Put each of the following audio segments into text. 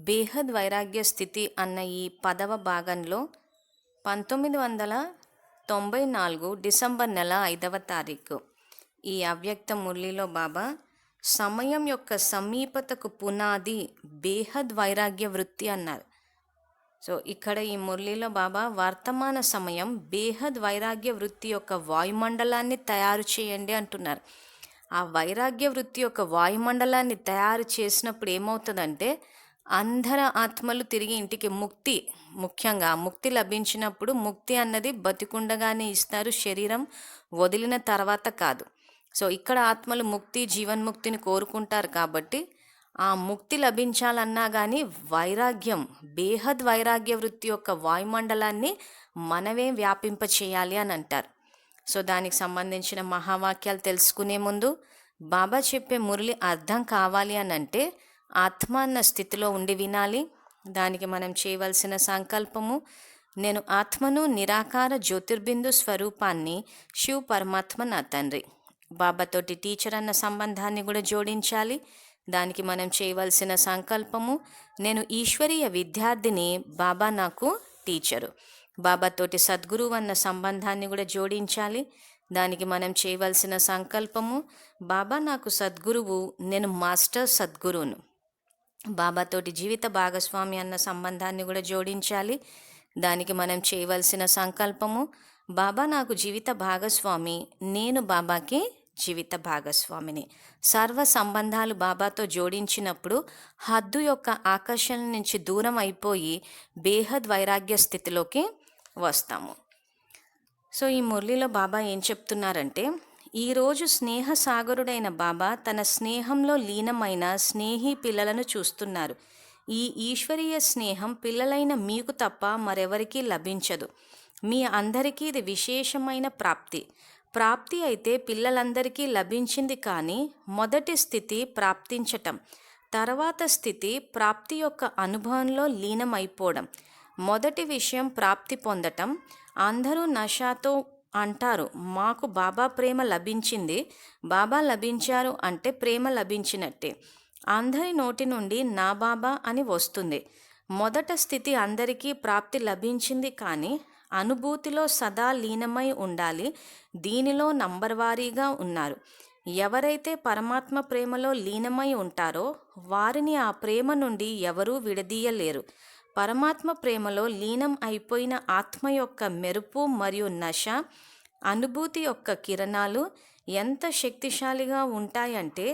బేహద్ వైరాగ్య స్థితి అన్న ఈ పదవ భాగంలో 1994 డిసెంబర్ నెల 5వ తారీఖు ఈ అవ్యక్త మురళిలో బాబా సమయం యొక్క సమీపతకు పునాది బేహద్ వైరాగ్య వృత్తి అన్నారు. సో ఇక్కడ ఈ మురళిలో బాబా వర్తమాన సమయం బేహద్ వైరాగ్య వృత్తి యొక్క వాయుమండలాన్ని తయారు చేయండి అంటున్నారు. ఆ వైరాగ్య వృత్తి యొక్క వాయుమండలాన్ని తయారు చేసినప్పుడు ఏమవుతుందంటే అందర ఆత్మలు తిరిగి ఇంటికి ముఖ్యంగా ముక్తి లభించినప్పుడు ముక్తి అన్నది బతికుండగానే ఇస్తారు, శరీరం వదిలిన తర్వాత కాదు. సో ఇక్కడ ఆత్మలు ముక్తి జీవన్ముక్తిని కోరుకుంటారు కాబట్టి ఆ ముక్తి లభించాలన్నా కానీ వైరాగ్యం బేహద్ వైరాగ్య వృత్తి యొక్క వాయుమండలాన్ని మనమే వ్యాపింప చేయాలి అని అంటారు. సో దానికి సంబంధించిన మహావాక్యాలు తెలుసుకునే ముందు బాబా చెప్పే మురళి అర్థం కావాలి అని అంటే ఆత్మ అన్న స్థితిలో ఉండి వినాలి. దానికి మనం చేయవలసిన సంకల్పము, నేను ఆత్మను, నిరాకార జ్యోతిర్బిందు స్వరూపాన్ని, శివ్ పరమాత్మ నా తండ్రి. బాబాతోటి టీచర్ అన్న సంబంధాన్ని కూడా జోడించాలి. దానికి మనం చేయవలసిన సంకల్పము, నేను ఈశ్వరీయ విద్యార్థిని, బాబా నాకు టీచరు. బాబాతోటి సద్గురువు అన్న సంబంధాన్ని కూడా జోడించాలి. దానికి మనం చేయవలసిన సంకల్పము, బాబా నాకు సద్గురువు, నేను మాస్టర్ సద్గురువును. బాబాతోటి జీవిత భాగస్వామి అన్న సంబంధాన్ని కూడా జోడించాలి. దానికి మనం చేయవలసిన సంకల్పము, బాబా నాకు జీవిత భాగస్వామి, నేను బాబాకి జీవిత భాగస్వామిని. సర్వ సంబంధాలు బాబాతో జోడించినప్పుడు హద్దు యొక్క ఆకర్షణ నుంచి దూరం అయిపోయి బేహద్ వైరాగ్య స్థితిలోకి వస్తాము. సో ఈ మురళిలో బాబా ఏం చెప్తున్నారంటే, ఈరోజు స్నేహ సాగరుడైన బాబా తన స్నేహంలో లీనమైన స్నేహి పిల్లలను చూస్తున్నారు. ఈ ఈశ్వరీయ స్నేహం పిల్లలైన మీకు తప్ప మరెవరికీ లభించదు. మీ అందరికీ ఇది విశేషమైన ప్రాప్తి అయితే పిల్లలందరికీ లభించింది. కానీ మొదటి స్థితి ప్రాప్తించటం, తర్వాత స్థితి ప్రాప్తి యొక్క అనుభవంలో లీనమైపోవడం. మొదటి విషయం ప్రాప్తి పొందటం. అందరూ నషాతో అంటారు, మాకు బాబా ప్రేమ లభించింది, బాబా లభించారు అంటే ప్రేమ లభించినట్టే. అందరి నోటి నుండి నా బాబా అని వస్తుంది. మొదట స్థితి అందరికీ ప్రాప్తి లభించింది, కానీ అనుభూతిలో సదా లీనమై ఉండాలి. దీనిలో నంబర్వారీగా ఉన్నారు. ఎవరైతే పరమాత్మ ప్రేమలో లీనమై ఉంటారో వారిని ఆ ప్రేమ నుండి ఎవరూ విడదీయలేరు. పరమాత్మ ప్రేమలో లీనం అయిపోయిన ఆత్మ యొక్క మెరుపు మరియు నశ, అనుభూతి యొక్క కిరణాలు ఎంత శక్తిశాలిగా ఉంటాయంటే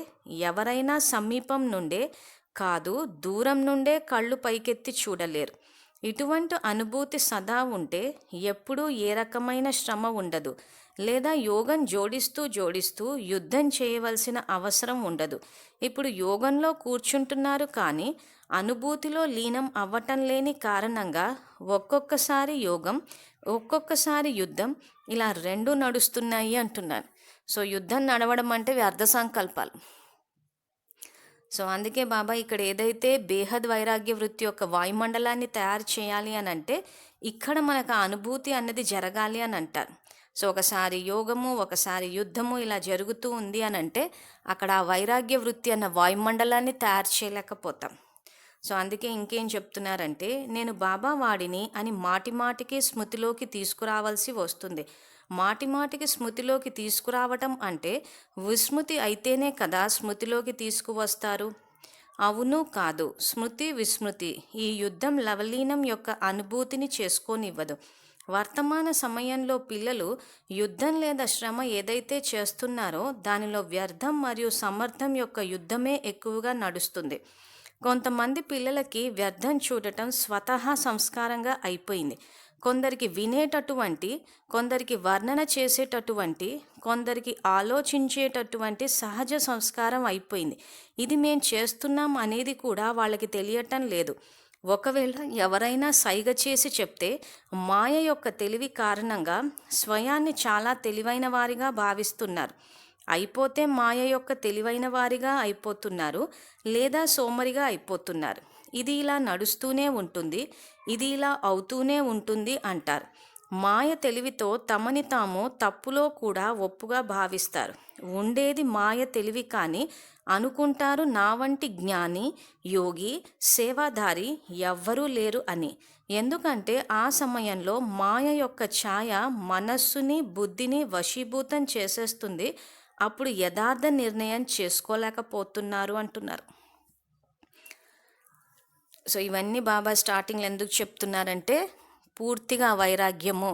ఎవరైనా సమీపం నుండే కాదు దూరం నుండే కళ్ళు పైకెత్తి చూడలేరు. ఇటువంటి అనుభూతి సదా ఉంటే ఎప్పుడూ ఏ రకమైన శ్రమ ఉండదు, లేదా యోగం జోడిస్తూ యుద్ధం చేయవలసిన అవసరం ఉండదు. ఇప్పుడు యోగంలో కూర్చుంటున్నారు, కానీ అనుభూతిలో లీనం అవ్వటం లేని కారణంగా ఒక్కొక్కసారి యోగం, ఒక్కొక్కసారి యుద్ధం, ఇలా రెండు నడుస్తున్నాయి అంటున్నారు. సో యుద్ధం నడవడం అంటే వ్యర్థ సంకల్పాలు. సో అందుకే బాబా ఇక్కడ ఏదైతే బేహద్ వైరాగ్య వృత్తి యొక్క వాయుమండలాన్ని తయారు చేయాలి అని అంటే ఇక్కడ మనకు ఆ అనుభూతి అన్నది జరగాలి అని అంటారు. సో ఒకసారి యోగము, ఒకసారి యుద్ధము ఇలా జరుగుతూ ఉంది అని అంటే అక్కడ ఆ వైరాగ్య వృత్తి అన్న వాయుమండలాన్ని తయారు చేయలేకపోతాం. సో అందుకే ఇంకేం చెప్తున్నారంటే, నేను బాబా వాడిని అని మాటిమాటికి స్మృతిలోకి తీసుకురావాల్సి వస్తుంది. మాటిమాటికి స్మృతిలోకి తీసుకురావటం అంటే విస్మృతి అయితేనే కదా స్మృతిలోకి తీసుకువస్తారు. అవును కాదు, స్మృతి విస్మృతి ఈ యుద్ధం లవలీనం యొక్క అనుభూతిని చేసుకోనివ్వదు. వర్తమాన సమయంలో పిల్లలు యుద్ధం లేదా శ్రమ ఏదైతే చేస్తున్నారో దానిలో వ్యర్థం మరియు సమర్థం యొక్క యుద్ధమే ఎక్కువగా నడుస్తుంది. కొంతమంది పిల్లలకి వ్యర్థం చూడటం స్వతహా సంస్కారంగా అయిపోయింది. కొందరికి వినేటటువంటి, కొందరికి వర్ణన చేసేటటువంటి, కొందరికి ఆలోచించేటటువంటి సహజ సంస్కారం అయిపోయింది. ఇది మేం చేస్తున్నాం అనేది కూడా వాళ్ళకి తెలియటం లేదు. ఒకవేళ ఎవరైనా సైగ చేసి చెప్తే మాయ యొక్క తెలివి కారణంగా స్వయాన్ని చాలా తెలివైన వారిగా భావిస్తున్నారు. అయిపోతే మాయ యొక్క తెలివైన వారిగా అయిపోతున్నారు, లేదా సోమరిగా అయిపోతున్నారు. ఇది ఇలా నడుస్తూనే ఉంటుంది, ఇది ఇలా అవుతూనే ఉంటుంది అంటారు. మాయ తెలివితో తమని తాము తప్పులో కూడా ఒప్పుగా భావిస్తారు. ఉండేది మాయ తెలివి కానీ అనుకుంటారు నా వంటి జ్ఞాని, యోగి, సేవాధారి ఎవ్వరూ లేరు అని. ఎందుకంటే ఆ సమయంలో మాయ యొక్క ఛాయ మనస్సుని, బుద్ధిని వశీభూతం చేసేస్తుంది. అప్పుడు యథార్థ నిర్ణయం చేసుకోలేకపోతున్నారు అంటున్నారు. సో ఇవన్నీ బాబా స్టార్టింగ్లో ఎందుకు చెప్తున్నారంటే పూర్తిగా వైరాగ్యము,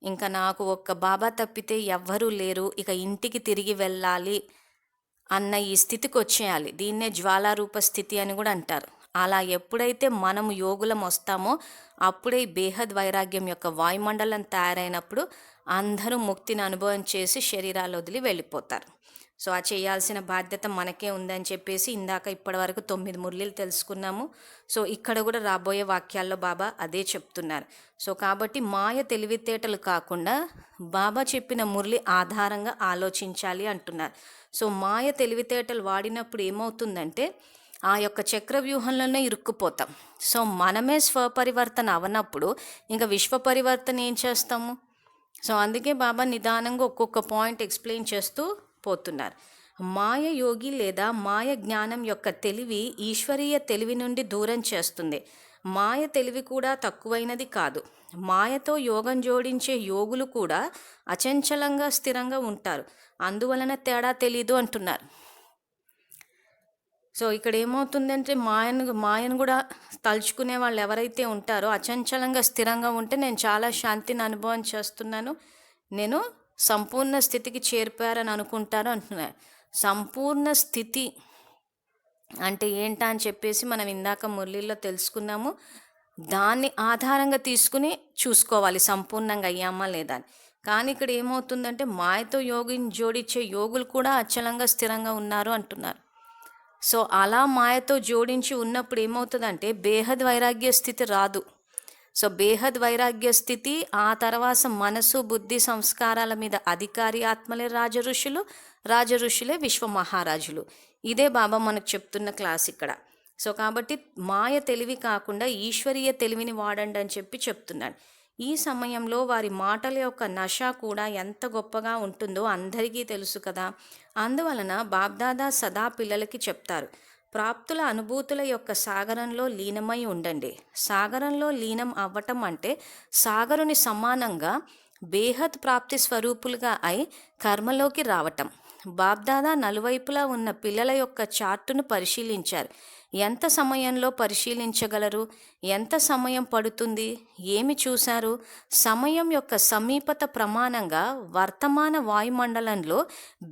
ఇంకా నాకు ఒక్క బాబా తప్పితే ఎవ్వరూ లేరు, ఇక ఇంటికి తిరిగి వెళ్ళాలి అన్న ఈ స్థితికి వచ్చేయాలి. దీన్నే జ్వాలారూప స్థితి అని కూడా అంటారు. అలా ఎప్పుడైతే మనము యోగులం వస్తామో అప్పుడే బేహద్ వైరాగ్యం యొక్క వాయుమండలం తయారైనప్పుడు అందరూ ముక్తిని అనుభవం చేసి శరీరాలు వదిలి వెళ్ళిపోతారు. సో ఆ చేయాల్సిన బాధ్యత మనకే ఉందని చెప్పేసి ఇందాక ఇప్పటివరకు 9 మురళీలు తెలుసుకున్నాము. సో ఇక్కడ కూడా రాబోయే వాక్యాల్లో బాబా అదే చెప్తున్నారు. సో కాబట్టి మాయ తెలివితేటలు కాకుండా బాబా చెప్పిన మురళి ఆధారంగా ఆలోచించాలి అంటున్నారు. సో మాయ తెలివితేటలు వాడినప్పుడు ఏమవుతుందంటే ఆ యొక్క చక్రవ్యూహంలోనే ఇరుక్కుపోతాం. సో మనమే స్వపరివర్తన అవనప్పుడు ఇంకా విశ్వ పరివర్తన ఏం చేస్తాము? సో అందుకే బాబా నిదానంగా ఒక్కొక్క పాయింట్ ఎక్స్ప్లెయిన్ చేస్తూ పోతున్నారు. మాయ యోగి లేదా మాయ జ్ఞానం యొక్క తెలివి ఈశ్వరీయ తెలివి నుండి దూరం చేస్తుంది. మాయ తెలివి కూడా తక్కువైనది కాదు. మాయతో యోగం జోడించే యోగులు కూడా అచంచలంగా స్థిరంగా ఉంటారు. అందువలన తేడా తెలీదు అంటున్నారు. సో ఇక్కడ ఏమవుతుందంటే మాయను కూడా తలుచుకునే వాళ్ళు ఎవరైతే ఉంటారో అచంచలంగా స్థిరంగా ఉంటే నేను చాలా శాంతిని అనుభవం చేస్తున్నాను, నేను సంపూర్ణ స్థితికి చేరిపోయారని అనుకుంటారు అంటున్నారు. సంపూర్ణ స్థితి అంటే ఏంటా అని చెప్పేసి మనం ఇందాక మురళీలో తెలుసుకున్నాము. దాన్ని ఆధారంగా తీసుకుని చూసుకోవాలి సంపూర్ణంగా అయ్యామా లేదా అని. కానీ ఇక్కడ ఏమవుతుందంటే మాయతో యోగిని జోడించే యోగులు కూడా అచలంగా స్థిరంగా ఉన్నారు అంటున్నారు. సో అలా మాయతో జోడించి ఉన్నప్పుడు ఏమవుతుందంటే బేహద్ వైరాగ్య స్థితి రాదు. సో బేహద్ వైరాగ్య స్థితి ఆ తర్వాత మనసు, బుద్ధి, సంస్కారాల మీద అధికారి ఆత్మలే రాజఋషులు, రాజఋషులే విశ్వ మహారాజులు. ఇదే బాబా మనకు చెప్తున్న క్లాస్ ఇక్కడ. సో కాబట్టి మాయ తెలివి కాకుండా ఈశ్వరీయ తెలివిని వాడండి అని చెప్పి చెప్తున్నాడు. ఈ సమయంలో వారి మాటల యొక్క నష కూడా ఎంత గొప్పగా ఉంటుందో అందరికీ తెలుసు కదా. అందువలన బాబ్దాదా సదా పిల్లలకి చెప్తారు, ప్రాప్తుల అనుభూతుల యొక్క సాగరంలో లీనమై ఉండండి. సాగరంలో లీనం అవ్వటం అంటే సాగరుని సమానంగా బేహద్ ప్రాప్తి స్వరూపులుగా అయి కర్మలోకి రావటం. బాబ్దాదా నలువైపులా ఉన్న పిల్లల యొక్క చార్టును పరిశీలించారు. ఎంత సమయంలో పరిశీలించగలరు, ఎంత సమయం పడుతుంది, ఏమి చూశారు? సమయం యొక్క సమీపత ప్రమాణంగా వర్తమాన వాయుమండలంలో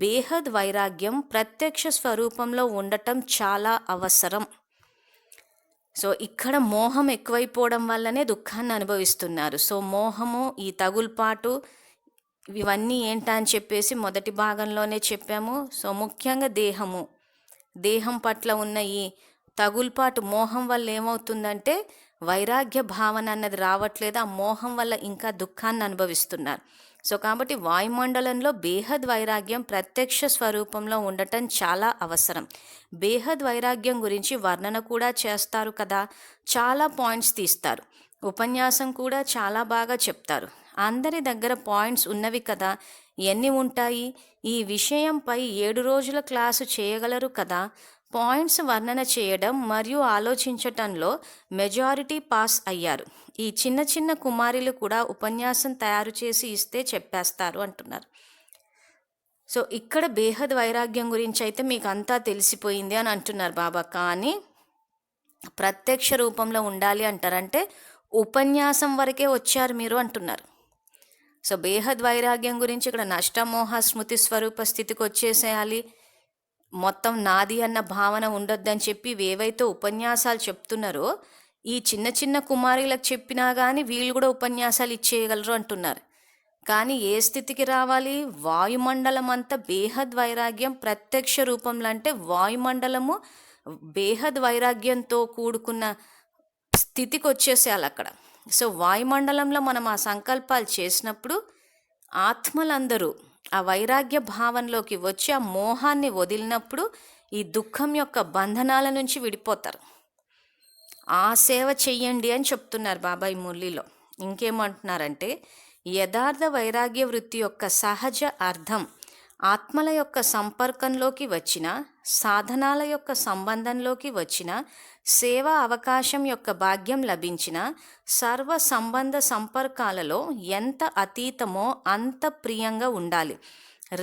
బేహద్ వైరాగ్యం ప్రత్యక్ష స్వరూపంలో ఉండటం చాలా అవసరం. సో ఇక్కడ మోహం ఎక్కువైపోవడం వల్లనే దుఃఖాన్ని అనుభవిస్తున్నారు. సో మోహము, ఈ తగుల్పాటు, ఇవన్నీ ఏంటా అని చెప్పేసి మొదటి భాగంలోనే చెప్పాము. సో ముఖ్యంగా దేహం పట్ల ఉన్న ఈ తగుల్పాటు మోహం వల్ల ఏమవుతుందంటే వైరాగ్య భావన అన్నది రావట్లేదు. ఆ మోహం వల్ల ఇంకా దుఃఖాన్ని అనుభవిస్తున్నారు. సో కాబట్టి వాయుమండలంలో బేహద్ వైరాగ్యం ప్రత్యక్ష స్వరూపంలో ఉండటం చాలా అవసరం. బేహద్ వైరాగ్యం గురించి వర్ణన కూడా చేస్తారు కదా, చాలా పాయింట్స్ తీస్తారు, ఉపన్యాసం కూడా చాలా బాగా చెప్తారు. అందరి దగ్గర పాయింట్స్ ఉన్నవి కదా, ఎన్ని ఉంటాయి? ఈ విషయంపై 7 రోజుల క్లాసు చేయగలరు కదా. పాయింట్స్ వర్ణన చేయడం మరియు ఆలోచించటంలో మెజారిటీ పాస్ అయ్యారు. ఈ చిన్న చిన్న కుమారులు కూడా ఉపన్యాసం తయారు చేసి ఇస్తే చెప్పేస్తారు అంటున్నారు. సో ఇక్కడ బేహద్ వైరాగ్యం గురించి అయితే మీకు అంతా తెలిసిపోయింది అని అంటున్నారు బాబా. కానీ ప్రత్యక్ష రూపంలో ఉండాలి అంటారంటే ఉపన్యాసం వరకే వచ్చారు మీరు అంటున్నారు. సో బేహద్ వైరాగ్యం గురించి ఇక్కడ నష్టమోహ స్మృతి స్వరూప స్థితికి వచ్చేసేయాలి, మొత్తం నాది అన్న భావన ఉండొద్దని చెప్పి ఏవైతే ఉపన్యాసాలు చెప్తున్నారో ఈ చిన్న చిన్న కుమారులకు చెప్పినా కానీ వీళ్ళు కూడా ఉపన్యాసాలు ఇచ్చేయగలరు అంటున్నారు. కానీ ఏ స్థితికి రావాలి? వాయుమండలం అంతా బేహద్ వైరాగ్యం ప్రత్యక్ష రూపంలో, అంటే వాయుమండలము బేహద్ వైరాగ్యంతో కూడుకున్న స్థితికి వచ్చేసేయాలి అక్కడ. సో వాయుమండలంలో మనం ఆ సంకల్పాలు చేసినప్పుడు ఆత్మలందరూ ఆ వైరాగ్య భావనలోకి వచ్చి ఆ మోహాన్ని వదిలినప్పుడు ఈ దుఃఖం యొక్క బంధనాల నుంచి విడిపోతారు. ఆ సేవ చెయ్యండి అని చెప్తున్నారు బాబాయ్ మురళిలో. ఇంకేమంటున్నారంటే యథార్థ వైరాగ్య వృత్తి యొక్క సహజ అర్థం ఆత్మల యొక్క సంపర్కంలోకి వచ్చిన, సాధనాల యొక్క సంబంధంలోకి వచ్చిన, సేవా అవకాశం యొక్క భాగ్యం లభించిన సర్వ సంబంధ సంపర్కాలలో ఎంత అతీతమో అంత ప్రియంగా ఉండాలి.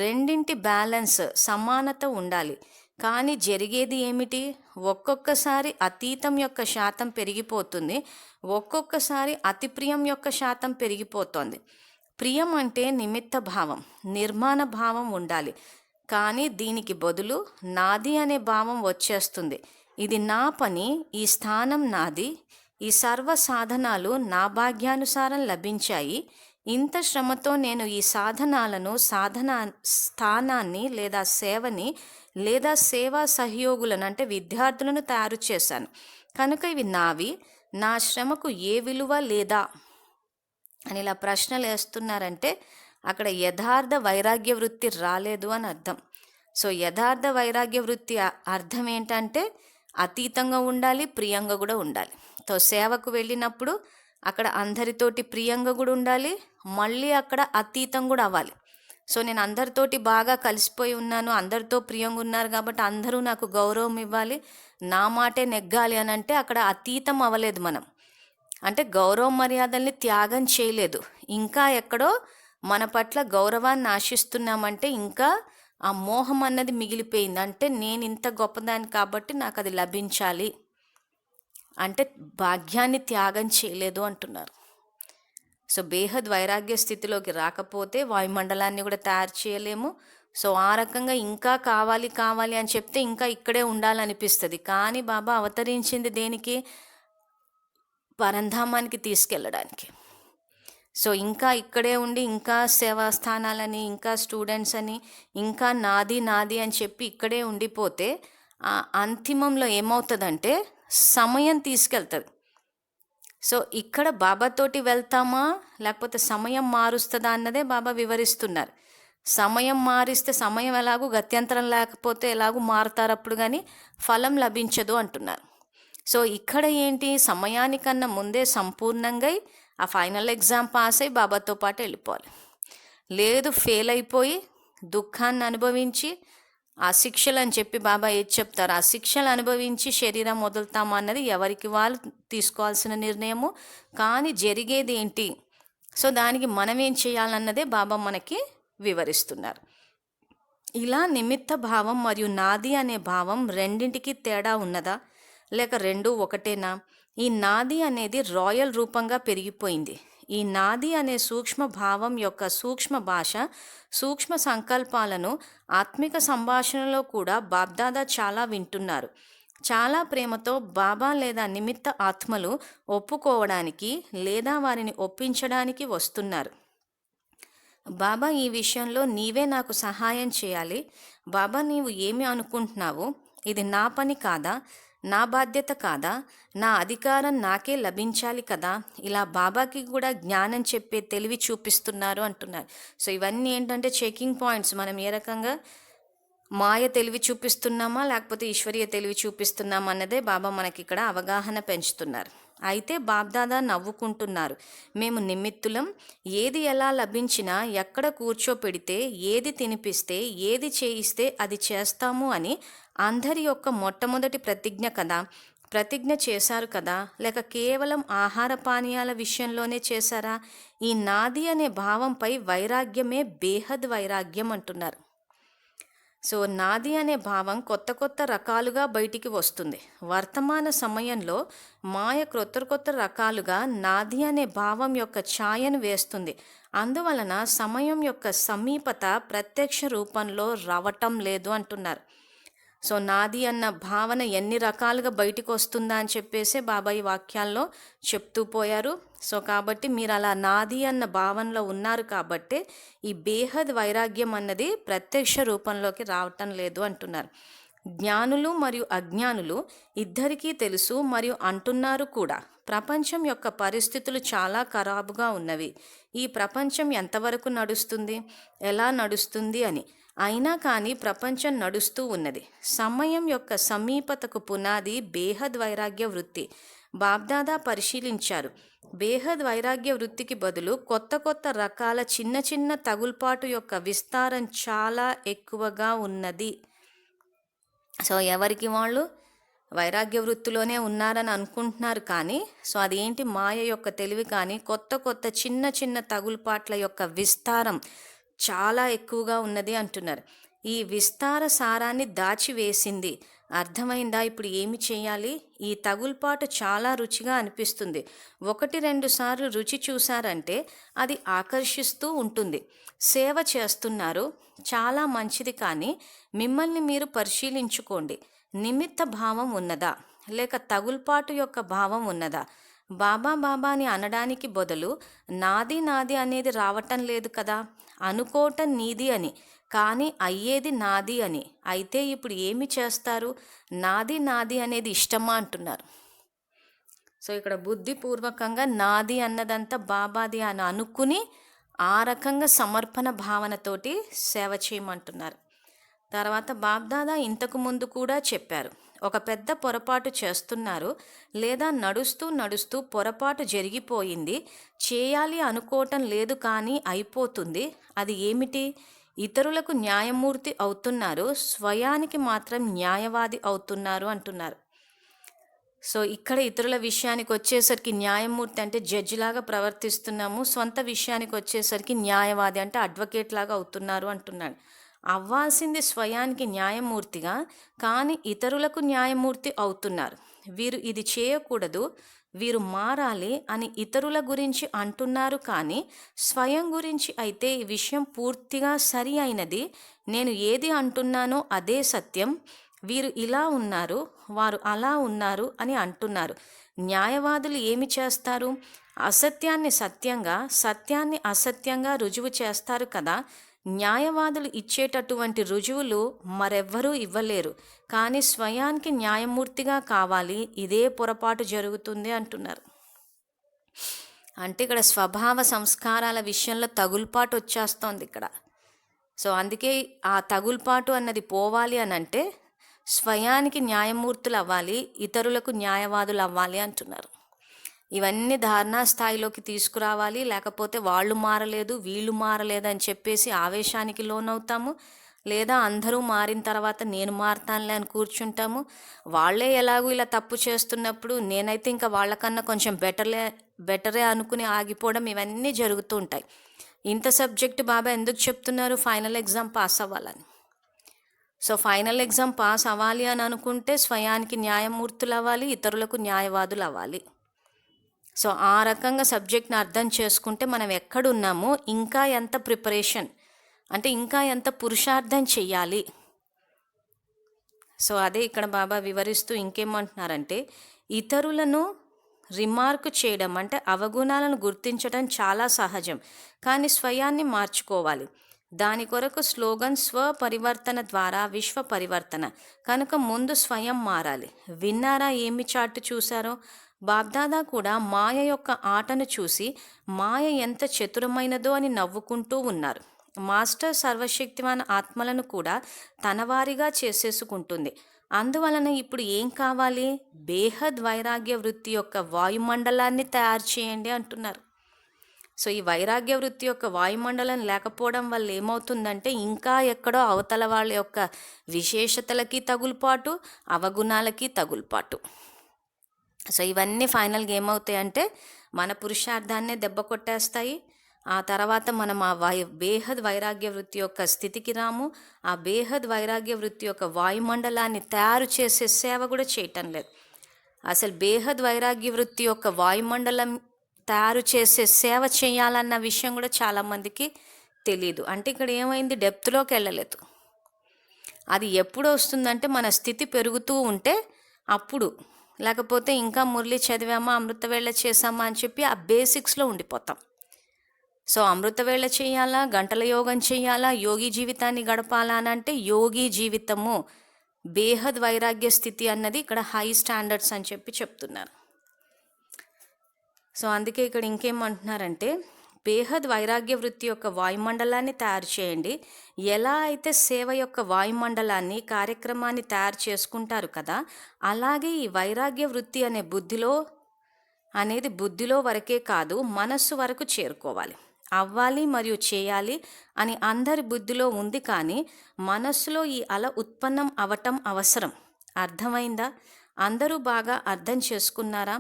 రెండింటి బ్యాలెన్స్, సమానత ఉండాలి. కానీ జరిగేది ఏమిటి? ఒక్కొక్కసారి అతీతం యొక్క శాతం పెరిగిపోతుంది, ఒక్కొక్కసారి అతి ప్రియం యొక్క శాతం పెరిగిపోతుంది. ప్రియం అంటే నిమిత్త భావం, నిర్మాణ భావం ఉండాలి. కానీ దీనికి బదులు నాది అనే భావం వచ్చేస్తుంది. ఇది నా పని, ఈ స్థానం నాది, ఈ సర్వ సాధనాలు నా భాగ్యానుసారం లభించాయి. ఇంత శ్రమతో నేను ఈ సాధనాలను, స్థానాన్ని లేదా సేవని లేదా సేవా సహయోగులను అంటే విద్యార్థులను తయారు చేశాను కనుక ఇవి నావి, నా శ్రమకు ఏ విలువ లేదా అని ఇలా ప్రశ్నలు వేస్తున్నారంటే అక్కడ యథార్థ వైరాగ్య వృత్తి రాలేదు అని అర్థం. సో యథార్థ వైరాగ్య వృత్తి అర్థం ఏంటంటే అతీతంగా ఉండాలి, ప్రియంగా కూడా ఉండాలి. సో సేవకు వెళ్ళినప్పుడు అక్కడ అందరితోటి ప్రియంగా కూడా ఉండాలి, మళ్ళీ అక్కడ అతీతం కూడా అవ్వాలి. సో నేను అందరితోటి బాగా కలిసిపోయి ఉన్నాను, అందరితో ప్రియంగా ఉన్నారు కాబట్టి అందరూ నాకు గౌరవం ఇవ్వాలి, నా మాటే నెగ్గాలి అని అంటే అక్కడ అతీతం అవ్వలేదు మనం. అంటే గౌరవ మర్యాదల్ని త్యాగం చేయలేదు, ఇంకా ఎక్కడో మన పట్ల గౌరవాన్ని ఆశిస్తున్నామంటే ఇంకా ఆ మోహం అన్నది మిగిలిపోయింది. అంటే నేను ఇంత గొప్పదాన్ని కాబట్టి నాకు అది లభించాలి అంటే భాగ్యాన్ని త్యాగం చేయలేదు అంటున్నారు. సో బేహద్ వైరాగ్య స్థితిలోకి రాకపోతే వాయుమండలాన్ని కూడా తయారు చేయలేము. సో ఆ రకంగా ఇంకా కావాలి కావాలి అని చెప్తే ఇంకా ఇక్కడే ఉండాలనిపిస్తుంది. కానీ బాబా అవతరించింది దేనికి? పరంధామానికి తీసుకెళ్ళడానికి. సో ఇంకా ఇక్కడే ఉండి ఇంకా సేవా స్థానాలని, ఇంకా స్టూడెంట్స్ అని, ఇంకా నాది నాది అని చెప్పి ఇక్కడే ఉండిపోతే అంతిమంలో ఏమవుతుందంటే సమయం తీసుకెళ్తుంది. సో ఇక్కడ బాబాతోటి వెళ్తామా లేకపోతే సమయం మారుస్తుందా అన్నదే బాబా వివరిస్తున్నారు. సమయం మారిస్తే సమయం ఎలాగూ గత్యంతరం లేకపోతే ఎలాగూ మారుతారు అప్పుడు, కానీ ఫలం లభించదు అంటున్నారు. సో ఇక్కడ ఏంటి, సమయానికన్నా ముందే సంపూర్ణంగా ఆ ఫైనల్ ఎగ్జామ్ పాస్ అయ్యి బాబాతో పాటు వెళ్ళిపోవాలి. లేదు ఫెయిల్ అయిపోయి దుఃఖాన్ని అనుభవించి ఆ శిక్షలు అని చెప్పి బాబా ఏది చెప్తారు, ఆ శిక్షలు అనుభవించి శరీరం వదులుతామా అన్నది ఎవరికి వాళ్ళు తీసుకోవాల్సిన నిర్ణయము. కానీ జరిగేది ఏంటి, సో దానికి మనం ఏం చేయాలన్నదే బాబా మనకి వివరిస్తున్నారు. ఇలా నిమిత్త భావం మరియు నాది అనే భావం రెండింటికి తేడా ఉన్నదా లేక రెండు ఒకటేనా? ఈ నాది అనేది రాయల్ రూపంగా పెరిగిపోయింది. ఈ నాది అనే సూక్ష్మ భావం యొక్క సూక్ష్మ భాష, సూక్ష్మ సంకల్పాలను ఆత్మిక సంభాషణలో కూడా బాబ్దాదా చాలా వింటున్నారు. చాలా ప్రేమతో బాబా లేదా నిమిత్త ఆత్మలు ఒప్పుకోవడానికి లేదా వారిని ఒప్పించడానికి వస్తున్నారు. బాబా ఈ విషయంలో నీవే నాకు సహాయం చేయాలి. బాబా నీవు ఏమి అనుకుంటున్నావు? ఇది నా పని కాదా, నా బాధ్యత కాదా, నా అధికారం నాకే లభించాలి కదా? ఇలా బాబాకి కూడా జ్ఞానం చెప్పే తెలివి చూపిస్తున్నారు అంటున్నారు. సో ఇవన్నీ ఏంటంటే చెకింగ్ పాయింట్స్. మనం ఏ రకంగా మాయ తెలివి చూపిస్తున్నామా లేకపోతే ఈశ్వరీయ తెలివి చూపిస్తున్నామా అన్నదే బాబా మనకి ఇక్కడ అవగాహన పెంచుతున్నారు. అయితే బాబ్దాదా నవ్వుకుంటున్నారు. మేము నిమిత్తులం, ఏది ఎలా లభించినా, ఎక్కడ కూర్చోపెడితే, ఏది తినిపిస్తే, ఏది చేయిస్తే అది చేస్తాము అని అందరి యొక్క మొట్టమొదటి ప్రతిజ్ఞ కదా. ప్రతిజ్ఞ చేశారు కదా, లేక కేవలం ఆహార పానీయాల విషయంలోనే చేశారా? ఈ నాది అనే భావంపై వైరాగ్యమే బేహద్ వైరాగ్యం అంటున్నారు. సో నాది అనే భావం కొత్త కొత్త రకాలుగా బయటికి వస్తుంది. వర్తమాన సమయంలో మాయ కొత్త రకాలుగా నాది అనే భావం యొక్క ఛాయను వేస్తుంది. అందువలన సమయం యొక్క సమీపత ప్రత్యక్ష రూపంలో రావటం లేదు అంటున్నారు. సో నాది అన్న భావన ఎన్ని రకాలుగా బయటికి వస్తుందా అని చెప్పేసి బాబాయ్ వాక్యాల్లో చెప్తూ పోయారు. సో కాబట్టి మీరు అలా నాది అన్న భావనలో ఉన్నారు కాబట్టి ఈ బేహద్ వైరాగ్యం అన్నది ప్రత్యక్ష రూపంలోకి రావటం లేదు అంటున్నారు. జ్ఞానులు మరియు అజ్ఞానులు ఇద్దరికీ తెలుసు మరియు అంటున్నారు కూడా, ప్రపంచం యొక్క పరిస్థితులు చాలా ఖరాబుగా ఉన్నవి. ఈ ప్రపంచం ఎంతవరకు నడుస్తుంది, ఎలా నడుస్తుంది అని. అయినా కానీ ప్రపంచం నడుస్తూ ఉన్నది. సమయం యొక్క సమీపతకు పునాది బేహద్ వైరాగ్య వృత్తి. బాబ్దాదా పరిశీలించారు. బేహద్ వైరాగ్య వృత్తికి బదులు కొత్త కొత్త రకాల చిన్న చిన్న తగుల్పాటు యొక్క విస్తారం చాలా ఎక్కువగా ఉన్నది. సో ఎవరికి వాళ్ళు వైరాగ్య వృత్తిలోనే ఉన్నారని అనుకుంటున్నారు, కానీ సో అదేంటి మాయ యొక్క తెలివి, కానీ కొత్త కొత్త చిన్న చిన్న తగుల్పాట్ల యొక్క విస్తారం చాలా ఎక్కువగా ఉన్నది అంటున్నారు. ఈ విస్తార సారాన్ని దాచివేసింది. అర్థమైందా? ఇప్పుడు ఏమి చేయాలి? ఈ తగుల్పాటు చాలా రుచిగా అనిపిస్తుంది. 1-2 సార్లు రుచి చూసారంటే అది ఆకర్షిస్తూ ఉంటుంది. సేవ చేస్తున్నారు, చాలా మంచిది, కానీ మిమ్మల్ని మీరు పరిశీలించుకోండి. నిమిత్త భావం ఉన్నదా, లేక తగుల్పాటు యొక్క భావం ఉన్నదా? బాబా బాబా అని అనడానికి బదులు నాది నాది అనేది రావటం లేదు కదా. అనుకోవటం నీది అని, కానీ అయ్యేది నాది అని. అయితే ఇప్పుడు ఏమి చేస్తారు? నాది నాది అనేది ఇష్టమా అంటున్నారు. సో ఇక్కడ బుద్ధిపూర్వకంగా నాది అన్నదంతా బాబాది అని అనుకుని ఆ రకంగా సమర్పణ భావనతోటి సేవ చేయమంటున్నారు. తర్వాత బాబ్దాదా ఇంతకు ముందు కూడా చెప్పారు, ఒక పెద్ద పొరపాటు చేస్తున్నారు, లేదా నడుస్తూ నడుస్తూ పొరపాటు జరిగిపోయింది, చేయాలి అనుకోవటం లేదు కానీ అయిపోతుంది. అది ఏమిటి? ఇతరులకు న్యాయమూర్తి అవుతున్నారు, స్వయానికి మాత్రం న్యాయవాది అవుతున్నారు అంటున్నారు. సో ఇక్కడ ఇతరుల విషయానికి వచ్చేసరికి న్యాయమూర్తి అంటే జడ్జి లాగా ప్రవర్తిస్తున్నాము, సొంత విషయానికి వచ్చేసరికి న్యాయవాది అంటే అడ్వకేట్ లాగా అవుతున్నారు అంటున్నాడు. అవ్వాల్సింది స్వయానికి న్యాయమూర్తిగా, కానీ ఇతరులకు న్యాయమూర్తి అవుతున్నారు. వీరు ఇది చేయకూడదు, వీరు మారాలి అని ఇతరుల గురించి అంటున్నారు, కానీ స్వయం గురించి అయితే ఈ విషయం పూర్తిగా సరి అయినది, నేను ఏది అంటున్నానో అదే సత్యం, వీరు ఇలా ఉన్నారు, వారు అలా ఉన్నారు అని అంటున్నారు. న్యాయవాదులు ఏమి చేస్తారు? అసత్యాన్ని సత్యంగా, సత్యాన్ని అసత్యంగా రుజువు చేస్తారు కదా. న్యాయవాదులు ఇచ్చేటటువంటి రుజువులు మరెవ్వరూ ఇవ్వలేరు, కానీ స్వయానికి న్యాయమూర్తిగా కావాలి, ఇదే పొరపాటు జరుగుతుంది అంటున్నారు. అంటే ఇక్కడ స్వభావ సంస్కారాల విషయంలో తగుల్పాటు వచ్చేస్తోంది ఇక్కడ. సో అందుకే ఆ తగుల్పాటు అన్నది పోవాలి అని అంటే స్వయానికి న్యాయమూర్తులు అవ్వాలి, ఇతరులకు న్యాయవాదులు అవ్వాలి అంటున్నారు. ఇవన్నీ ధారణా స్థాయిలోకి తీసుకురావాలి, లేకపోతే వాళ్ళు మారలేదు వీళ్ళు మారలేదు అని చెప్పేసి ఆవేశానికి లోనవుతాము, లేదా అందరూ మారిన తర్వాత నేను మారతానులే అని కూర్చుంటాము. వాళ్ళే ఎలాగూ ఇలా తప్పు చేస్తున్నప్పుడు నేనైతే ఇంకా వాళ్ళకన్నా కొంచెం బెటరే అనుకుని ఆగిపోవడం, ఇవన్నీ జరుగుతూ ఉంటాయి. ఇంత సబ్జెక్టు బాబా ఎందుకు చెప్తున్నారు? ఫైనల్ ఎగ్జామ్ పాస్ అవ్వాలని. సో ఫైనల్ ఎగ్జామ్ పాస్ అవ్వాలి అని అనుకుంటే స్వయానికి న్యాయమూర్తులు అవ్వాలి, ఇతరులకు న్యాయవాదులు అవ్వాలి. సో ఆ రకంగా సబ్జెక్ట్ని అర్థం చేసుకుంటే మనం ఎక్కడున్నామో, ఇంకా ఎంత ప్రిపరేషన్ అంటే ఇంకా ఎంత పురుషార్థం చెయ్యాలి. సో అదే ఇక్కడ బాబా వివరిస్తూ ఇంకేమంటున్నారంటే, ఇతరులను రిమార్క్ చేయడం అంటే అవగుణాలను గుర్తించడం చాలా సహజం, కానీ స్వయాన్ని మార్చుకోవాలి. దాని కొరకు స్లోగన్ స్వపరివర్తన ద్వారా విశ్వ పరివర్తన. కనుక ముందు స్వయం మారాలి. విన్నారా ఏమి చాటు చూశారో? బాబ్దాదా కూడా మాయ యొక్క ఆటను చూసి మాయ ఎంత చతురమైనదో అని నవ్వుకుంటూ ఉన్నారు. మాస్టర్ సర్వశక్తివాన్ ఆత్మలను కూడా తనవారిగా చేసేసుకుంటుంది. అందువలన ఇప్పుడు ఏం కావాలి? బేహద్ వైరాగ్య వృత్తి యొక్క వాయుమండలాన్ని తయారు చేయండి అంటున్నారు. సో ఈ వైరాగ్య వృత్తి యొక్క వాయుమండలం లేకపోవడం వల్ల ఏమవుతుందంటే, ఇంకా ఎక్కడో అవతల వాళ్ళ యొక్క విశేషతలకి తగులుపాటు, అవగుణాలకి తగులుపాటు. సో ఇవన్నీ ఫైనల్గా ఏమవుతాయంటే మన పురుషార్థాన్నే దెబ్బ కొట్టేస్తాయి. ఆ తర్వాత మనం ఆ బేహద్ వైరాగ్య వృత్తి యొక్క స్థితికి రాము. ఆ బేహద్ వైరాగ్య వృత్తి యొక్క వాయుమండలాన్ని తయారు చేసే సేవ కూడా చేయటం లేదు. అసలు బేహద్ వైరాగ్య వృత్తి యొక్క వాయుమండలం తయారు చేసే సేవ చేయాలన్న విషయం కూడా చాలామందికి తెలీదు. అంటే ఇక్కడ ఏమైంది? డెప్త్లోకి వెళ్ళలేదు. అది ఎప్పుడు వస్తుందంటే మన స్థితి పెరుగుతూ ఉంటే అప్పుడు, లేకపోతే ఇంకా మురళి చదివామా, అమృతవేళ చేసామా అని చెప్పి ఆ బేసిక్స్లో ఉండిపోతాం. సో అమృతవేళ చేయాలా, గంటల యోగం చేయాలా, యోగి జీవితాన్ని గడపాలా అని అంటే యోగి జీవితము బేహద్ వైరాగ్య స్థితి అన్నది ఇక్కడ హై స్టాండర్డ్స్ అని చెప్పి చెప్తున్నారు. సో అందుకే ఇక్కడ ఇంకేమంటున్నారంటే, బేహద్ వైరాగ్య వృత్తి యొక్క వాయుమండలాన్ని తయారు చేయండి. ఎలా అయితే సేవ యొక్క వాయుమండలాన్ని, కార్యక్రమాన్ని తయారు చేసుకుంటారు కదా, అలాగే ఈ వైరాగ్య వృత్తి అనే బుద్ధిలో అనేది బుద్ధిలో వరకే కాదు, మనస్సు వరకు చేరుకోవాలి. అవ్వాలి మరియు చేయాలి అని అందరి బుద్ధిలో ఉంది, కానీ మనస్సులో ఈ అల ఉత్పన్నం అవటం అవసరం. అర్థమైందా? అందరూ బాగా అర్థం చేసుకున్నారా?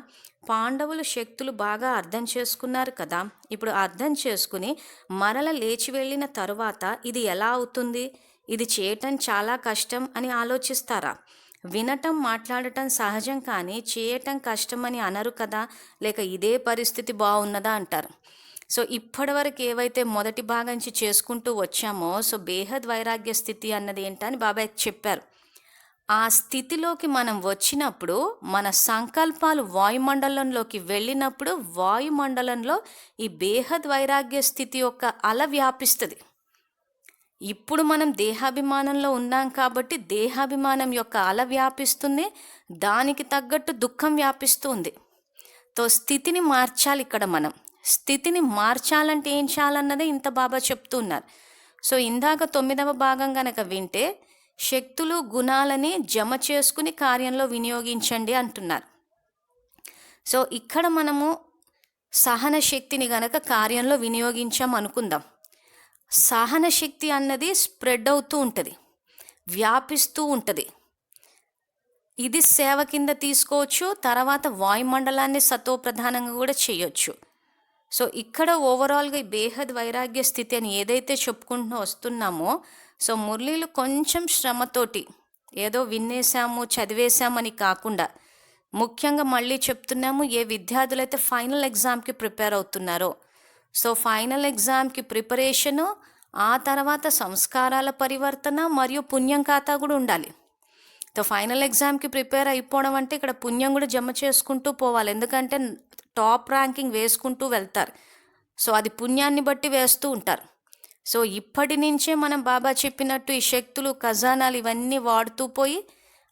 పాండవులు శక్తులు బాగా అర్థం చేసుకున్నారు కదా. ఇప్పుడు అర్థం చేసుకుని మరల లేచి వెళ్ళిన తరువాత ఇది ఎలా అవుతుంది, ఇది చేయటం చాలా కష్టం అని ఆలోచిస్తారా? వినటం మాట్లాడటం సహజం, కానీ చేయటం కష్టం అని అనరు కదా. లేక ఇదే పరిస్థితి బాగున్నదా అంటారు. సో ఇప్పటివరకు ఏవైతే మొదటి భాగం నుంచి చేసుకుంటూ వచ్చామో, సో బేహద్ వైరాగ్య స్థితి అన్నది ఏంటని బాబాయ్ చెప్పారు. ఆ స్థితిలోకి మనం వచ్చినప్పుడు మన సంకల్పాలు వాయుమండలంలోకి వెళ్ళినప్పుడు వాయుమండలంలో ఈ బేహద్ వైరాగ్య స్థితి యొక్క అల వ్యాపిస్తుంది. ఇప్పుడు మనం దేహాభిమానంలో ఉన్నాం కాబట్టి దేహాభిమానం యొక్క అల వ్యాపిస్తుంది, దానికి తగ్గట్టు దుఃఖం వ్యాపిస్తుంది. స్థితిని మార్చాలి. ఇక్కడ మనం స్థితిని మార్చాలంటే ఏం చేయాలన్నదే ఇంత బాబా చెప్తున్నారు. సో ఇందాక 9వ భాగం గనక వింటే శక్తులు గుణాలని జమ చేసుకుని కార్యంలో వినియోగించండి అంటున్నారు. సో ఇక్కడ మనము సహన శక్తిని గనక కార్యంలో వినియోగించాం అనుకుందాం. సహన శక్తి అన్నది స్ప్రెడ్ అవుతూ ఉంటుంది, వ్యాపిస్తూ ఉంటుంది. ఇది సేవ కింద తీసుకోవచ్చు, తర్వాత వాయుమండలాన్ని సతోప్రధానంగా కూడా చేయొచ్చు. సో ఇక్కడ ఓవరాల్గా ఈ బేహద్ వైరాగ్య స్థితి అని ఏదైతే చెప్పుకుంటూ వస్తున్నామో, సో మురళీలు కొంచెం శ్రమతోటి ఏదో వినేసాము చదివేశామని కాకుండా, ముఖ్యంగా మళ్ళీ చెప్తున్నాము, ఏ విద్యార్థులైతే ఫైనల్ ఎగ్జామ్కి ప్రిపేర్ అవుతున్నారో, సో ఫైనల్ ఎగ్జామ్కి ప్రిపరేషను, ఆ తర్వాత సంస్కారాల పరివర్తన మరియు పుణ్యం ఖాతా కూడా ఉండాలి. సో ఫైనల్ ఎగ్జామ్కి ప్రిపేర్ అయిపోవడం అంటే ఇక్కడ పుణ్యం కూడా జమ చేసుకుంటూ పోవాలి, ఎందుకంటే టాప్ ర్యాంకింగ్ వేసుకుంటూ వెళ్తారు. సో అది పుణ్యాన్ని బట్టి వేస్తూ ఉంటారు. సో ఇప్పటి నుంచే మనం బాబా చెప్పినట్టు ఈ శక్తులు ఖజానాలు ఇవన్నీ వాడుతూ పోయి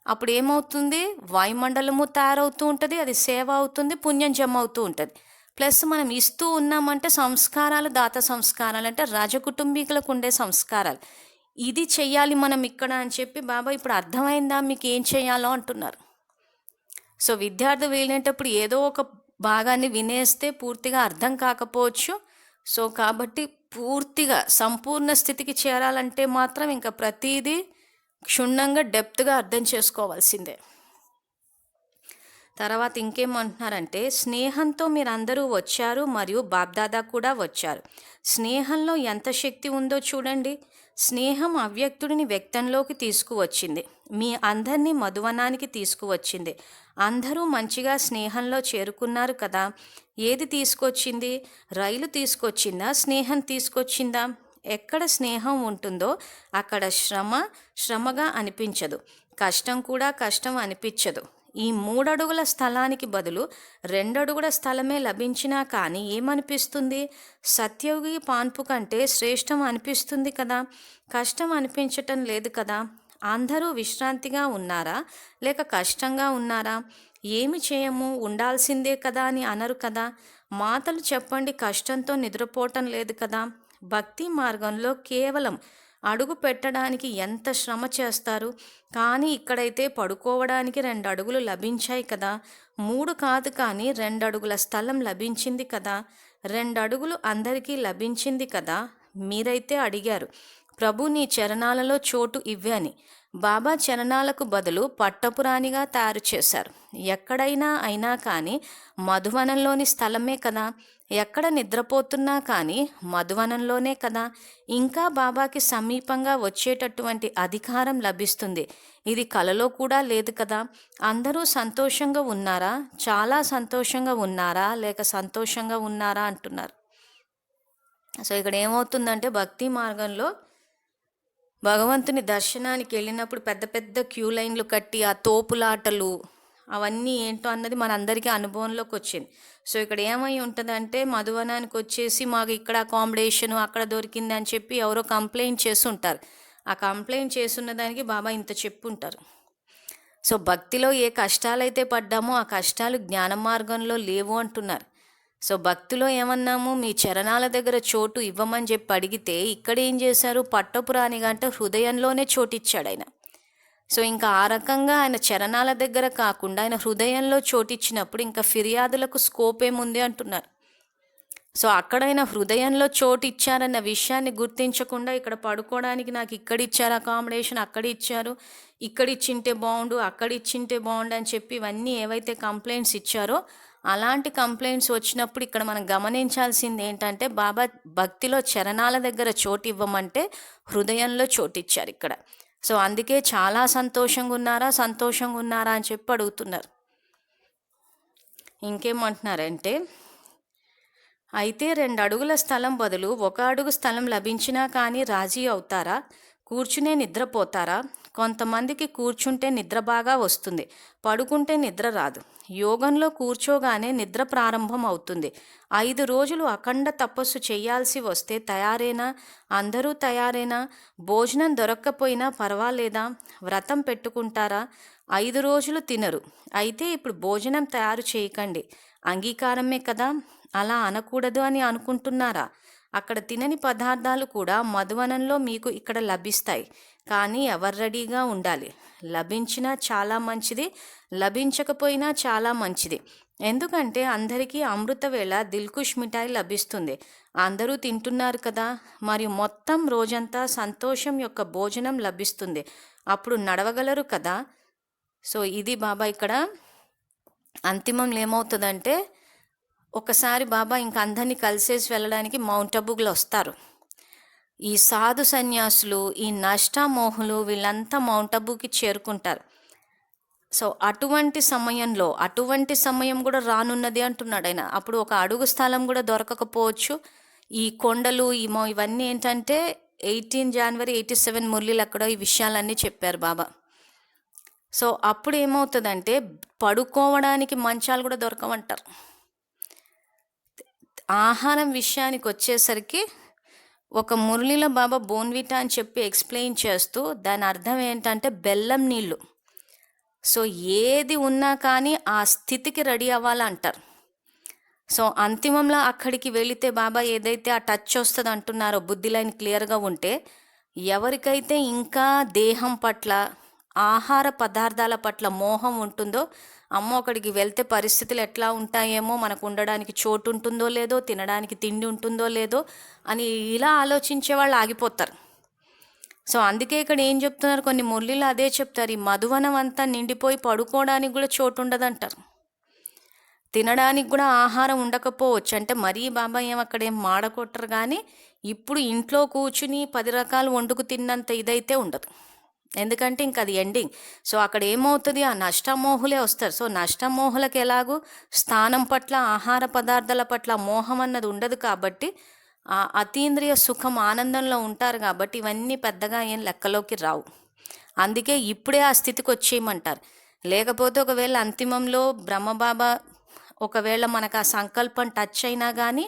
అప్పుడు ఏమవుతుంది, వాయుమండలము తయారవుతూ ఉంటుంది, అది సేవ అవుతుంది, పుణ్యం జమ అవుతూ ఉంటుంది. ప్లస్ మనం ఇస్తూ ఉన్నామంటే సంస్కారాలు, దాత సంస్కారాలు అంటే రాజకుటుంబీకులకు ఉండే సంస్కారాలు, ఇది చెయ్యాలి మనం ఇక్కడ అని చెప్పి బాబా ఇప్పుడు అర్థమైందా మీకు ఏం చేయాలో అంటున్నారు. సో విద్యార్థి వెళ్ళేటప్పుడు ఏదో ఒక భాగాన్ని వినేస్తే పూర్తిగా అర్థం కాకపోవచ్చు. సో కాబట్టి పూర్తిగా సంపూర్ణ స్థితికి చేరాలంటే మాత్రం ఇంకా ప్రతిదీ క్షుణ్ణంగా డెప్త్గా అర్థం చేసుకోవాల్సిందే. తర్వాత ఇంకేమంటున్నారంటే, స్నేహంతో మీరందరూ వచ్చారు మరియు బాబ్దాదా కూడా వచ్చారు. స్నేహంలో ఎంత శక్తి ఉందో చూడండి. స్నేహం అవ్యక్తుడిని వ్యక్తంలోకి తీసుకువచ్చింది, మీ అందరినీ మధువనానికి తీసుకువచ్చింది. అందరూ మంచిగా స్నేహంలో చేరుకున్నారు కదా. ఏది తీసుకొచ్చింది? రైలు తీసుకొచ్చిందా, స్నేహం తీసుకొచ్చిందా? ఎక్కడ స్నేహం ఉంటుందో అక్కడ శ్రమగా అనిపించదు, కష్టం కూడా కష్టం అనిపించదు. ఈ 3 అడుగుల స్థలానికి బదులు 2 అడుగుల స్థలమే లభించినా కానీ ఏమనిపిస్తుంది? సత్యయుగి పాన్పు కంటే శ్రేష్టం అనిపిస్తుంది కదా. కష్టం అనిపించటం లేదు కదా. అందరూ విశ్రాంతిగా ఉన్నారా లేక కష్టంగా ఉన్నారా? ఏమి చేయము, ఉండాల్సిందే కదా అని అనరు కదా. మాటలు చెప్పండి, కష్టంతో నిద్రపోవటం లేదు కదా. భక్తి మార్గంలో కేవలం అడుగు పెట్టడానికి ఎంత శ్రమ చేస్తారు, కానీ ఇక్కడైతే పడుకోవడానికి 2 అడుగులు లభించాయి కదా. 3 కాదు కానీ 2 అడుగుల స్థలం లభించింది కదా. 2 అడుగులు అందరికీ లభించింది కదా. మీరైతే అడిగారు, ప్రభు నీ చరణాలలో చోటు ఇవ్వని. బాబా చరణాలకు బదులు పట్టపురాణిగా తయారు చేశారు. ఎక్కడైనా అయినా కానీ మధువనంలోని స్థలమే కదా. ఎక్కడ నిద్రపోతున్నా కానీ మధువనంలోనే కదా. ఇంకా బాబాకి సమీపంగా వచ్చేటటువంటి అధికారం లభిస్తుంది. ఇది కలలో కూడా లేదు కదా. అందరూ సంతోషంగా ఉన్నారా, చాలా సంతోషంగా ఉన్నారా లేక సంతోషంగా ఉన్నారా అంటున్నారు. సో ఇక్కడ ఏమవుతుందంటే, భక్తి మార్గంలో భగవంతుని దర్శనానికి వెళ్ళినప్పుడు పెద్ద పెద్ద క్యూ లైన్లు కట్టి ఆ తోపులాటలు అవన్నీ ఏంటో అన్నది మనందరికీ అనుభవంలోకి వచ్చింది. సో ఇక్కడ ఏమై ఉంటుందంటే, మధువనానికి వచ్చేసి మాకు ఇక్కడ అకామిడేషను అక్కడ దొరికింది అని చెప్పి ఎవరో కంప్లైంట్ చేసి ఉంటారు. ఆ కంప్లైంట్ చేస్తున్న దానికి బాబా ఇంత చెప్పుంటారు. సో భక్తిలో ఏ కష్టాలైతే పడ్డామో ఆ కష్టాలు జ్ఞాన మార్గంలో లేవు అంటున్నారు. సో భక్తిలో ఏమన్నాము, మీ చరణాల దగ్గర చోటు ఇవ్వమని చెప్పి అడిగితే ఇక్కడ ఏం చేశారు, పట్టపురాణిగా అంటే హృదయంలోనే చోటు ఇచ్చాడు ఆయన. సో ఇంకా ఆ రకంగా ఆయన చరణాల దగ్గర కాకుండా ఆయన హృదయంలో చోటిచ్చినప్పుడు ఇంకా ఫిర్యాదులకు స్కోప్ ఏముంది అంటున్నారు. సో అక్కడైనా హృదయంలో చోటు ఇచ్చారన్న విషయాన్ని గుర్తించకుండా ఇక్కడ పడుకోవడానికి నాకు ఇక్కడ ఇచ్చారు అకామిడేషన్, అక్కడ ఇచ్చారు, ఇక్కడ ఇచ్చింటే బాగుండు, అక్కడ ఇచ్చింటే బాగుండు అని చెప్పి ఇవన్నీ ఏవైతే కంప్లైంట్స్ ఇచ్చారో అలాంటి కంప్లైంట్స్ వచ్చినప్పుడు ఇక్కడ మనం గమనించాల్సింది ఏంటంటే బాబా భక్తిలో చరణాల దగ్గర చోటు ఇవ్వమంటే హృదయంలో చోటు ఇచ్చారు ఇక్కడ. సో అందుకే చాలా సంతోషంగా ఉన్నారా అని చెప్పి అడుగుతున్నారు. ఇంకేమంటున్నారంటే, అయితే 2 అడుగుల స్థలం బదులు 1 అడుగు స్థలం లభించినా కానీ రాజీ అవుతారా? కూర్చునే నిద్రపోతారా? కొంతమందికి కూర్చుంటే నిద్ర బాగా వస్తుంది, పడుకుంటే నిద్ర రాదు. యోగంలో కూర్చోగానే నిద్ర ప్రారంభం అవుతుంది. 5 రోజులు అఖండ తపస్సు చేయాల్సి వస్తే తయారేనా? అందరూ తయారేనా? భోజనం దొరక్కపోయినా పర్వాలేదా? వ్రతం పెట్టుకుంటారా? 5 రోజులు తినరు, అయితే ఇప్పుడు భోజనం తయారు చేయకండి, అంగీకారమే కదా. అలా అనకూడదు అని అనుకుంటున్నారా? అక్కడ తినని పదార్థాలు కూడా మధువనంలో మీకు ఇక్కడ లభిస్తాయి, కానీ ఎవరు రెడీగా ఉండాలి. లభించినా చాలా మంచిది, లభించకపోయినా చాలా మంచిది. ఎందుకంటే అందరికీ అమృత వేళ దిల్కుష్ మిఠాయి లభిస్తుంది, అందరూ తింటున్నారు కదా. మరియు మొత్తం రోజంతా సంతోషం యొక్క భోజనం లభిస్తుంది, అప్పుడు నడవగలరు కదా. సో ఇది బాబా ఇక్కడ అంతిమంలో ఏమవుతుందంటే, ఒకసారి బాబా ఇంక అందరినీ కలిసేసి వెళ్ళడానికి మౌంట్ అబూలో వస్తారు. ఈ సాధు సన్యాసులు, ఈ నష్టమోహులు వీళ్ళంతా మౌంట్ అబూకి చేరుకుంటారు. సో అటువంటి సమయం కూడా రానున్నది అంటున్నాడు ఆయన. అప్పుడు 1 అడుగు స్థలం కూడా దొరకకపోవచ్చు. ఈ కొండలు ఇవన్నీ ఏంటంటే 18 జనవరి 87 మురళీలు అక్కడ ఈ విషయాలన్నీ చెప్పారు బాబా. సో అప్పుడు ఏమవుతుందంటే పడుకోవడానికి మంచాలు కూడా దొరకమంటారు. ఆహారం విషయానికి వచ్చేసరికి ఒక మురళిలో బాబా బోన్విటా అని చెప్పి ఎక్స్ప్లెయిన్ చేస్తూ దాని అర్థం ఏంటంటే బెల్లం నీళ్ళు. సో ఏది ఉన్నా కానీ ఆ స్థితికి రెడీ అవ్వాలంటారు. సో అంతిమంలో అక్కడికి వెళితే బాబా ఏదైతే ఆ టచ్ వస్తుంది అంటున్నారో, బుద్ధి లైన్ క్లియర్గా ఉంటే, ఎవరికైతే ఇంకా దేహం పట్ల, ఆహార పదార్థాల పట్ల మోహం ఉంటుందో, అమ్మో అక్కడికి వెళ్తే పరిస్థితులు ఎట్లా ఉంటాయేమో, మనకు ఉండడానికి చోటు ఉంటుందో లేదో, తినడానికి తిండి ఉంటుందో లేదో అని ఇలా ఆలోచించే వాళ్ళు ఆగిపోతారు. సో అందుకే ఇక్కడ ఏం చెప్తున్నారు, కొన్ని మురళీలు అదే చెప్తారు, ఈ మధువనం అంతా నిండిపోయి పడుకోవడానికి కూడా చోటు ఉండదంటారు, తినడానికి కూడా ఆహారం ఉండకపోవచ్చు. అంటే మరీ బాబా అక్కడేం మాడకొట్టరు, కానీ ఇప్పుడు ఇంట్లో కూర్చుని 10 రకాలు వండుకు తిన్నంత ఇదైతే ఉండదు, ఎందుకంటే ఇంక అది ఎండింగ్. సో అక్కడ ఏమవుతుంది, ఆ నష్టమోహులే వస్తారు. సో నష్టమోహులకు ఎలాగూ స్థానం పట్ల, ఆహార పదార్థాల పట్ల మోహం అన్నది ఉండదు కాబట్టి ఆ అతీంద్రియ సుఖం, ఆనందంలో ఉంటారు కాబట్టి ఇవన్నీ పెద్దగా ఏం లెక్కలోకి రావు. అందుకే ఇప్పుడే ఆ స్థితికి వచ్చేయమంటారు. లేకపోతే ఒకవేళ అంతిమంలో బ్రహ్మబాబా ఒకవేళ మనకు ఆ సంకల్పం టచ్ అయినా కానీ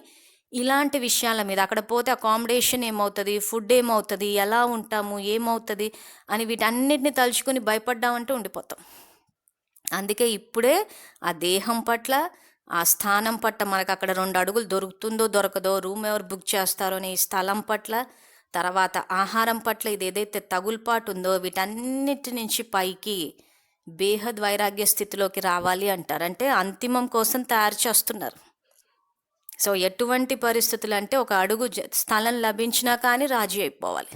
ఇలాంటి విషయాల మీద అక్కడ పోతే అకామిడేషన్ ఏమవుతుంది, ఫుడ్ ఏమవుతుంది, ఎలా ఉంటాము, ఏమవుతుంది అని వీటన్నిటిని తలుచుకుని భయపడ్డామంటే ఉండిపోతాం. అందుకే ఇప్పుడే ఆ దేహం పట్ల, ఆ స్థానం పట్ల, మనకు అక్కడ 2 అడుగులు దొరుకుతుందో దొరకదో, రూమ్ ఎవరు బుక్ చేస్తారో అనే ఈ స్థలం పట్ల, తర్వాత ఆహారం పట్ల ఇది ఏదైతే తగులుపాటు ఉందో వీటన్నిటి నుంచి పైకి బేహద్ వైరాగ్య స్థితిలోకి రావాలి అంటారు. అంటే అంతిమం కోసం తయారు చేస్తున్నారు. సో ఎటువంటి పరిస్థితులు అంటే 1 అడుగు స్థలం లభించినా కానీ రాజీ అయిపోవాలి.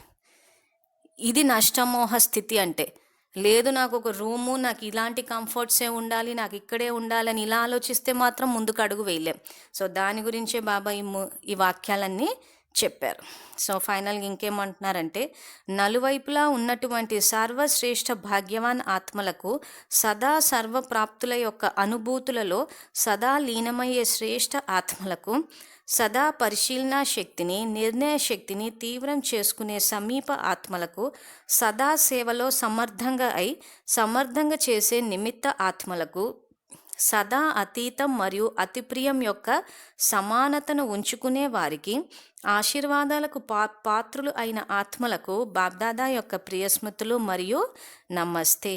ఇది నష్టమోహ స్థితి అంటే. లేదు నాకు ఒక రూము, నాకు ఇలాంటి కంఫర్ట్సే ఉండాలి, నాకు ఇక్కడే ఉండాలని ఇలా ఆలోచిస్తే మాత్రం ముందుకు అడుగు వేయలేం. సో దాని గురించే బాబా ఈ వాక్యాలన్నీ చెప్పారు. సో ఫైనల్గా ఇంకేమంటున్నారంటే, నలువైపులా ఉన్నటువంటి సర్వశ్రేష్ఠ భాగ్యవాన్ ఆత్మలకు సదా సర్వప్రాప్తుల యొక్క అనుభూతులలో సదా లీనమయ్యే శ్రేష్ఠ ఆత్మలకు సదా పరిశీలన శక్తిని, నిర్ణయ శక్తిని తీవ్రం చేసుకునే సమీప ఆత్మలకు, సదా సేవలో సమర్థంగా చేసే నిమిత్త ఆత్మలకు, సదా అతీతం మరియు అతిప్రియం యొక్క సమానతను ఉంచుకునే వారికి, ఆశీర్వాదాలకు పాత్రులు అయిన ఆత్మలకు బాబ్దాదా యొక్క ప్రియస్మృతులు మరియు నమస్తే.